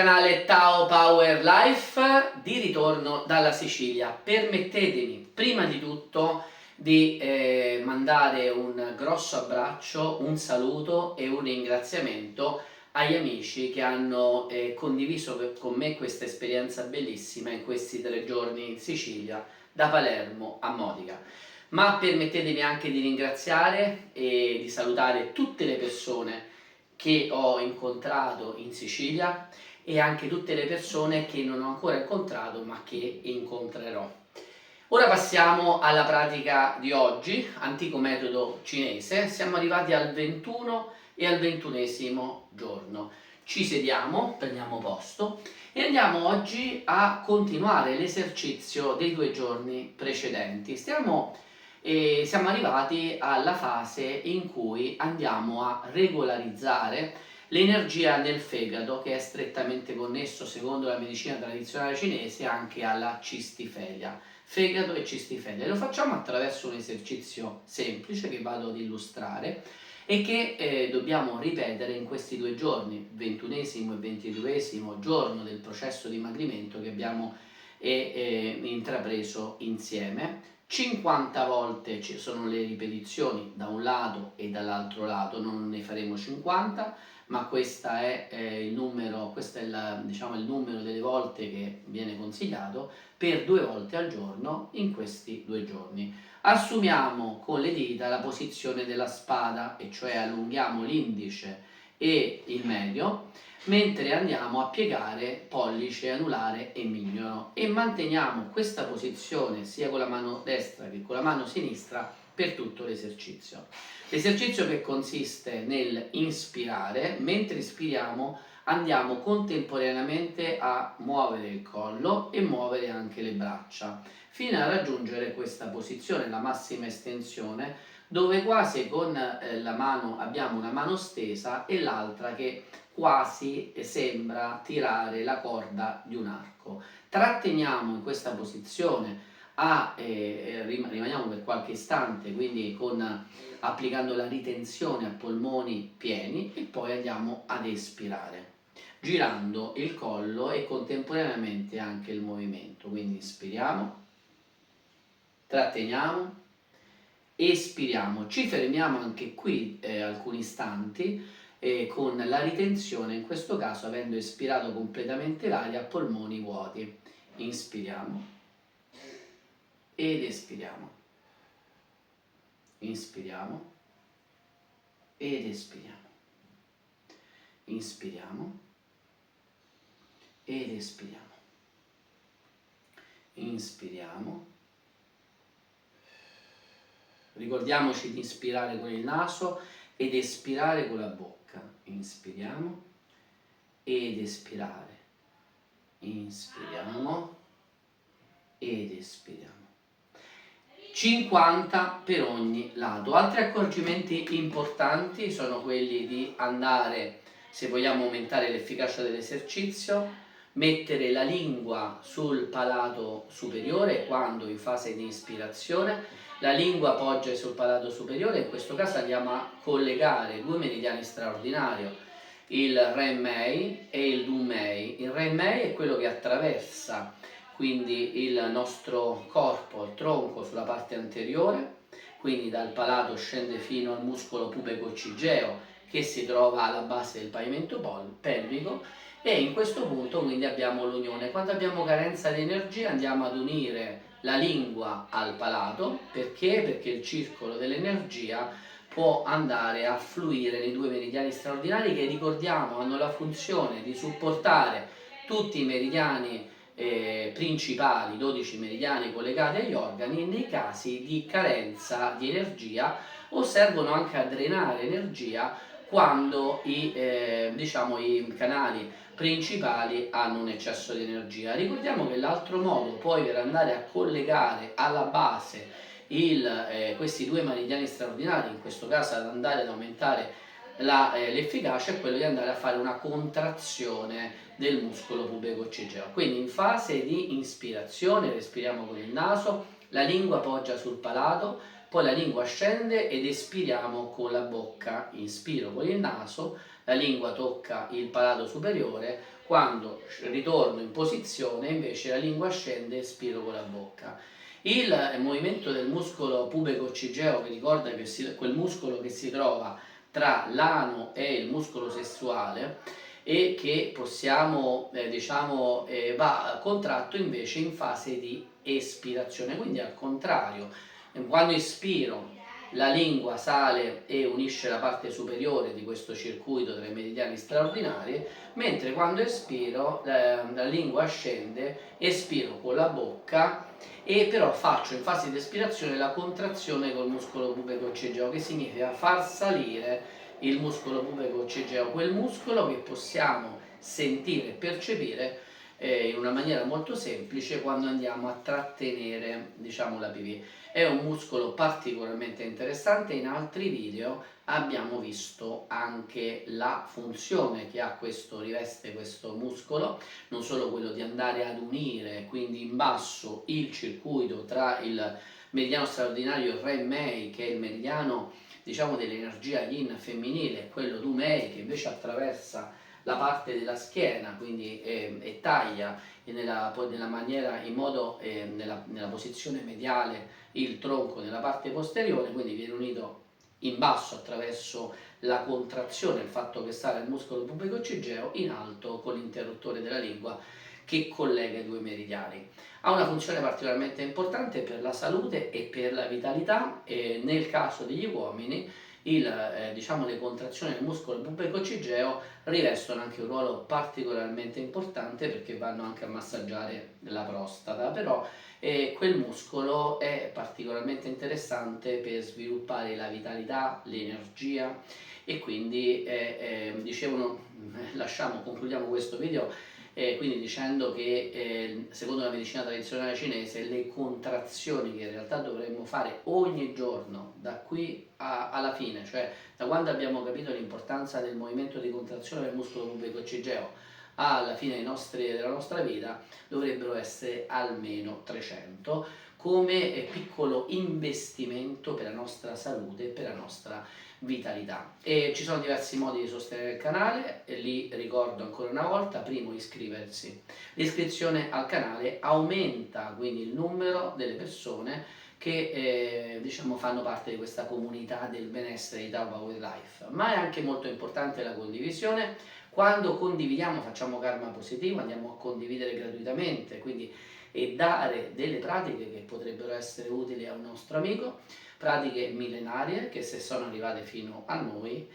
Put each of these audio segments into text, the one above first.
canale Tao Power Life, di ritorno dalla Sicilia. Permettetemi prima di tutto di mandare un grosso abbraccio, un saluto e un ringraziamento agli amici che hanno condiviso con me questa esperienza bellissima in questi 3 giorni in Sicilia, da Palermo a Modica. Ma permettetemi anche di ringraziare e di salutare tutte le persone che ho incontrato in Sicilia e anche tutte le persone che non ho ancora incontrato ma che incontrerò. Ora passiamo alla pratica di oggi, antico metodo cinese. Siamo arrivati al 21 e al 21esimo giorno. Ci sediamo, prendiamo posto e andiamo oggi a continuare l'esercizio dei 2 giorni precedenti. Siamo arrivati alla fase in cui andiamo a regolarizzare l'energia nel fegato, che è strettamente connesso, secondo la medicina tradizionale cinese, anche alla cistifelia. Fegato e cistifelia. Lo facciamo attraverso un esercizio semplice che vado ad illustrare e che dobbiamo ripetere in questi 2 giorni, 21esimo e 22esimo giorno del processo di dimagrimento che abbiamo intrapreso insieme. 50 volte ci sono le ripetizioni da un lato e dall'altro lato, non ne faremo 50, ma questo è il numero delle volte che viene consigliato per 2 volte al giorno in questi 2 giorni. Assumiamo con le dita la posizione della spada, e cioè allunghiamo l'indice e il medio, mentre andiamo a piegare pollice, anulare e mignolo, e manteniamo questa posizione sia con la mano destra che con la mano sinistra per tutto l'esercizio. L'esercizio che consiste nel inspirare, mentre ispiriamo andiamo contemporaneamente a muovere il collo e muovere anche le braccia, fino a raggiungere questa posizione, la massima estensione, dove quasi con la mano abbiamo una mano stesa e l'altra che quasi sembra tirare la corda di un arco. Tratteniamo in questa posizione, rimaniamo per qualche istante, quindi applicando la ritenzione a polmoni pieni, e poi andiamo ad espirare, girando il collo e contemporaneamente anche il movimento. Quindi inspiriamo, tratteniamo, espiriamo, ci fermiamo anche qui alcuni istanti con la ritenzione, in questo caso avendo espirato completamente l'aria a polmoni vuoti. Inspiriamo ed espiriamo, inspiriamo ed espiriamo, inspiriamo ed espiriamo, inspiriamo. Ricordiamoci di inspirare con il naso ed espirare con la bocca. Inspiriamo ed espirare, inspiriamo ed espiriamo. 50 per ogni lato. Altri accorgimenti importanti sono quelli di andare, se vogliamo aumentare l'efficacia dell'esercizio, mettere la lingua sul palato superiore quando in fase di ispirazione. La lingua poggia sul palato superiore, in questo caso andiamo a collegare 2 meridiani straordinari, il Renmei e il Dunmei. Il Renmei è quello che attraversa quindi il nostro corpo, il tronco sulla parte anteriore, quindi dal palato scende fino al muscolo pubeco-cigeo che si trova alla base del pavimento pelvico, e in questo punto quindi abbiamo l'unione. Quando abbiamo carenza di energia andiamo ad unire la lingua al palato. Perché? Perché il circolo dell'energia può andare a fluire nei 2 meridiani straordinari che, ricordiamo, hanno la funzione di supportare tutti i meridiani principali, 12 meridiani collegati agli organi, nei casi di carenza di energia, o servono anche a drenare energia quando i canali principali hanno un eccesso di energia. Ricordiamo che l'altro modo poi per andare a collegare alla base questi 2 meridiani straordinari, in questo caso ad andare ad aumentare l'efficacia, è quello di andare a fare una contrazione del muscolo pubeco-cigeo. Quindi in fase di inspirazione respiriamo con il naso, la lingua poggia sul palato, poi la lingua scende ed espiriamo con la bocca. Inspiro con il naso, la lingua tocca il palato superiore, quando ritorno in posizione invece la lingua scende e espiro con la bocca. Il movimento del muscolo pubecocigeo, che ricorda che quel muscolo che si trova tra l'ano e il muscolo sessuale e che possiamo, va contratto invece in fase di espirazione, quindi al contrario, quando espiro la lingua sale e unisce la parte superiore di questo circuito tra i meridiani straordinari, mentre quando espiro la lingua scende, espiro con la bocca e però faccio in fase di espirazione la contrazione col muscolo pubecocigeo, che significa far salire il muscolo pubecocigeo, quel muscolo che possiamo sentire e percepire in una maniera molto semplice quando andiamo a trattenere, diciamo, la pipì. È un muscolo particolarmente interessante. In altri video abbiamo visto anche la funzione che ha riveste questo muscolo, non solo quello di andare ad unire quindi in basso il circuito tra il meridiano straordinario Renmei, che è il meridiano, diciamo, dell'energia yin femminile, e quello Dumei, che invece attraversa la parte della schiena, quindi e taglia nella maniera, in modo, nella posizione mediale il tronco nella parte posteriore, quindi viene unito in basso attraverso la contrazione, il fatto che sale il muscolo pubecocigeo, in alto con l'interruttore della lingua che collega i due meridiani. Ha una funzione particolarmente importante per la salute e per la vitalità, e nel caso degli uomini le contrazioni del muscolo pubecocigeo rivestono anche un ruolo particolarmente importante, perché vanno anche a massaggiare la prostata, però quel muscolo è particolarmente interessante per sviluppare la vitalità, l'energia, e quindi concludiamo questo video quindi dicendo che secondo la medicina tradizionale cinese le contrazioni che in realtà dovremmo fare ogni giorno da qui alla fine, cioè da quando abbiamo capito l'importanza del movimento di contrazione del muscolo pubecocigeo alla fine della nostra vita, dovrebbero essere almeno 300 come piccolo investimento per la nostra salute e per la nostra vitalità. E ci sono diversi modi di sostenere il canale, e li ricordo ancora una volta. Primo, iscriversi. L'iscrizione al canale aumenta quindi il numero delle persone che fanno parte di questa comunità del benessere di Tao Power Life. Ma è anche molto importante la condivisione. Quando condividiamo facciamo karma positivo, andiamo a condividere gratuitamente, quindi, e dare delle pratiche che potrebbero essere utili a un nostro amico, pratiche millenarie che se sono arrivate fino a noi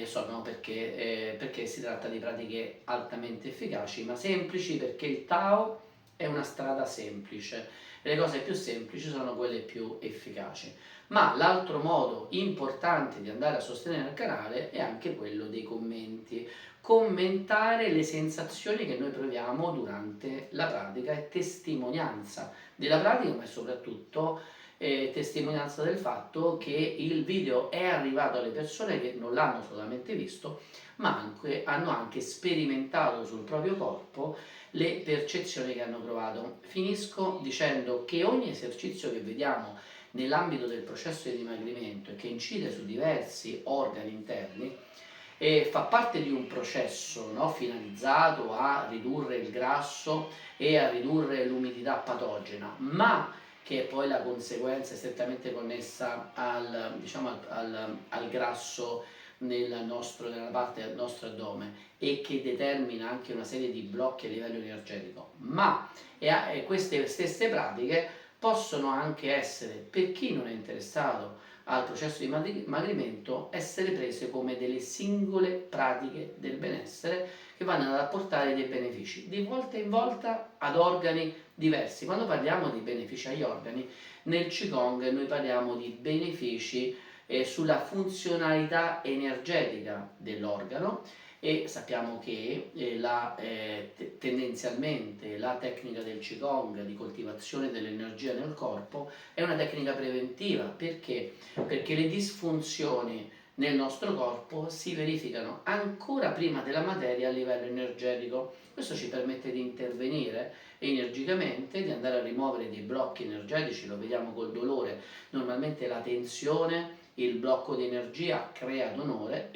sono perché si tratta di pratiche altamente efficaci, ma semplici, perché il Tao è una strada semplice e le cose più semplici sono quelle più efficaci. Ma l'altro modo importante di andare a sostenere il canale è anche quello dei commenti. Commentare le sensazioni che noi proviamo durante la pratica è testimonianza della pratica, ma è soprattutto testimonianza del fatto che il video è arrivato alle persone che non l'hanno solamente visto, ma hanno anche sperimentato sul proprio corpo le percezioni che hanno provato. Finisco dicendo che ogni esercizio che vediamo nell'ambito del processo di dimagrimento e che incide su diversi organi interni fa parte di un processo, no, finalizzato a ridurre il grasso e a ridurre l'umidità patogena, ma che è poi la conseguenza strettamente connessa al grasso nella parte del nostro addome, e che determina anche una serie di blocchi a livello energetico. Ma queste stesse pratiche possono anche essere, per chi non è interessato al processo di dimagrimento, essere prese come delle singole pratiche del benessere che vanno ad apportare dei benefici di volta in volta ad organi diversi. Quando parliamo di benefici agli organi, nel Qigong noi parliamo di benefici sulla funzionalità energetica dell'organo, e sappiamo che tendenzialmente la tecnica del Qigong di coltivazione dell'energia nel corpo è una tecnica preventiva. Perché? Perché le disfunzioni nel nostro corpo si verificano ancora prima della materia a livello energetico. Questo ci permette di intervenire energicamente, di andare a rimuovere dei blocchi energetici. Lo vediamo col dolore. Normalmente la tensione, il blocco di energia crea dolore,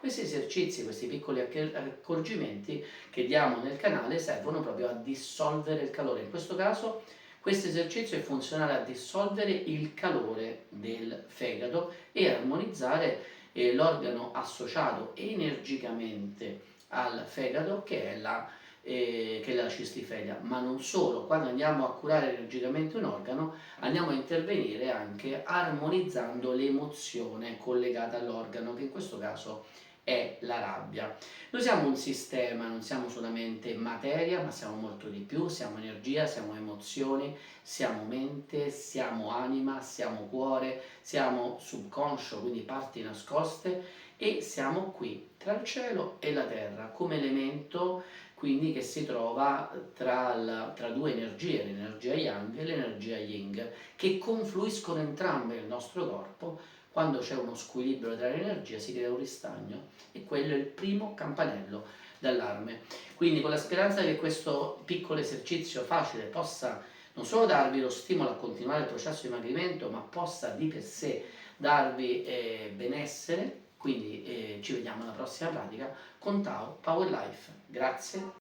Questi esercizi, questi piccoli accorgimenti che diamo nel canale servono proprio a dissolvere il calore. In questo caso questo esercizio è funzionale a dissolvere il calore del fegato e armonizzare l'organo associato energicamente al fegato che è la cistifedia. Ma non solo, quando andiamo a curare energicamente un organo andiamo a intervenire anche armonizzando l'emozione collegata all'organo, che in questo caso è la rabbia. Noi siamo un sistema, non siamo solamente materia, ma siamo molto di più, siamo energia, siamo emozioni, siamo mente, siamo anima, siamo cuore, siamo subconscio, quindi parti nascoste, e siamo qui tra il cielo e la terra come elemento quindi che si trova tra due energie, l'energia yang e l'energia yin, che confluiscono entrambe nel nostro corpo. Quando c'è uno squilibrio tra le energie si crea un ristagno e quello è il primo campanello d'allarme. Quindi con la speranza che questo piccolo esercizio facile possa non solo darvi lo stimolo a continuare il processo di dimagrimento, ma possa di per sé darvi benessere. Quindi ci vediamo alla prossima pratica con Tao Power Life. Grazie.